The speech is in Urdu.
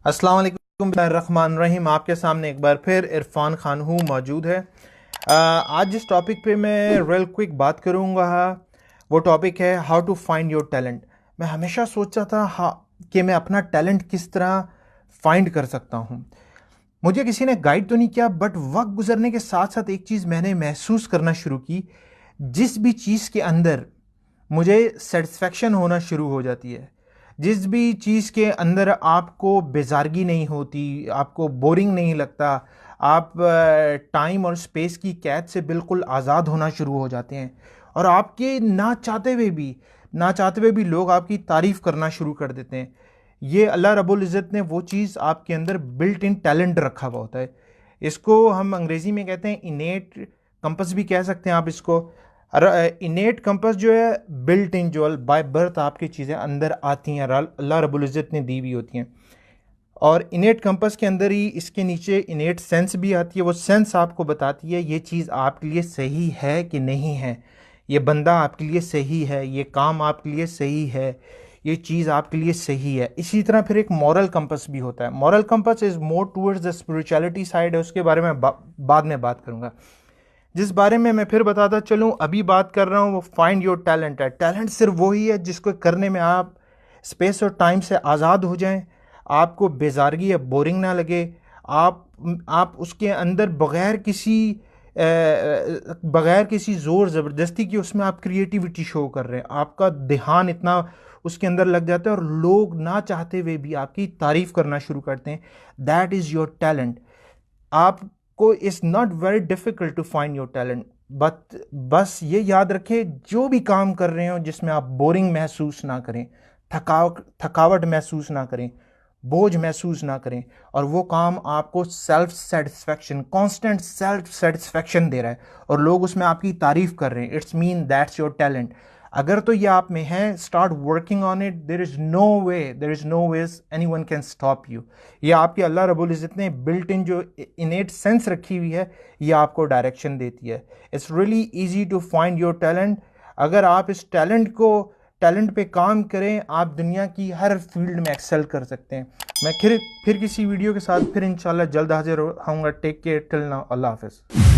السلام علیکم، بسم اللہ الرحمن الرحیم۔ آپ کے سامنے ایک بار پھر عرفان خان ہوں موجود ہے۔ آج جس ٹاپک پہ میں ریل کوئک بات کروں گا وہ ٹاپک ہے how to find your talent. میں ہمیشہ سوچا تھا کہ میں اپنا ٹیلنٹ کس طرح فائنڈ کر سکتا ہوں۔ مجھے کسی نے گائیڈ تو نہیں کیا، بٹ وقت گزرنے کے ساتھ ساتھ ایک چیز میں نے محسوس کرنا شروع کی، جس بھی چیز کے اندر مجھے سیٹسفیکشن ہونا شروع ہو جاتی ہے، جس بھی چیز کے اندر آپ کو بیزارگی نہیں ہوتی، آپ کو بورنگ نہیں لگتا، آپ ٹائم اور اسپیس کی قید سے بالکل آزاد ہونا شروع ہو جاتے ہیں، اور آپ کے نہ چاہتے ہوئے بھی لوگ آپ کی تعریف کرنا شروع کر دیتے ہیں۔ یہ اللہ رب العزت نے وہ چیز آپ کے اندر بلٹ ان ٹیلنٹ رکھا ہوا ہوتا ہے۔ اس کو ہم انگریزی میں کہتے ہیں انیٹ کمپس بھی کہہ سکتے ہیں آپ اس کو۔ انیٹ کمپس جو ہے بلٹ ان، جو بائی برتھ آپ کی چیزیں اندر آتی ہیں، اللہ رب العزت نے دی ہوئی ہوتی ہیں، اور انیٹ کمپس کے اندر ہی اس کے نیچے انیٹ سینس بھی آتی ہے۔ وہ سینس آپ کو بتاتی ہے یہ چیز آپ کے لیے صحیح ہے کہ نہیں ہے، یہ بندہ آپ کے لیے صحیح ہے، یہ کام آپ کے لیے صحیح ہے، یہ چیز آپ کے لیے صحیح ہے۔ اسی طرح پھر ایک مورل کمپس بھی ہوتا ہے۔ Moral campus is more towards the spirituality side ہے، اس کے بارے میں بعد میں بات کروں گا، جس بارے میں پھر بتاتا چلوں۔ ابھی بات کر رہا ہوں وہ فائنڈ یور ٹیلنٹ ہے۔ ٹیلنٹ صرف وہی ہے جس کو کرنے میں آپ اسپیس اور ٹائم سے آزاد ہو جائیں، آپ کو بیزارگی یا بورنگ نہ لگے، آپ اس کے اندر بغیر کسی زور زبردستی کی اس میں آپ کریٹیوٹی شو کر رہے ہیں، آپ کا دھیان اتنا اس کے اندر لگ جاتا ہے اور لوگ نہ چاہتے ہوئے بھی آپ کی تعریف کرنا شروع کرتے ہیں۔ That is your talent. آپ کو it's not very difficult to find your talent, بس یہ یاد رکھے جو بھی کام کر رہے ہوں جس میں آپ بورنگ محسوس نہ کریں، تھکاوٹ محسوس نہ کریں، بوجھ محسوس نہ کریں، اور وہ کام آپ کو self satisfaction, constant self satisfaction دے رہا ہے اور لوگ اس میں آپ کی تعریف کر رہے ہیں، it's mean that's your talent. اگر تو یہ آپ میں ہے، start working on it, there is no ways anyone can stop you. یہ آپ کے اللہ رب العزت نے بلٹ ان جو انیٹ سینس رکھی ہوئی ہے، یہ آپ کو ڈائریکشن دیتی ہے۔ It's really easy to find your talent. اگر آپ اس ٹیلنٹ پہ کام کریں، آپ دنیا کی ہر فیلڈ میں ایکسل کر سکتے ہیں۔ میں پھر کسی ویڈیو کے ساتھ پھر انشاءاللہ جلد حاضر ہوں گا۔ ٹیک کیئر، ٹل ناؤ، اللہ حافظ۔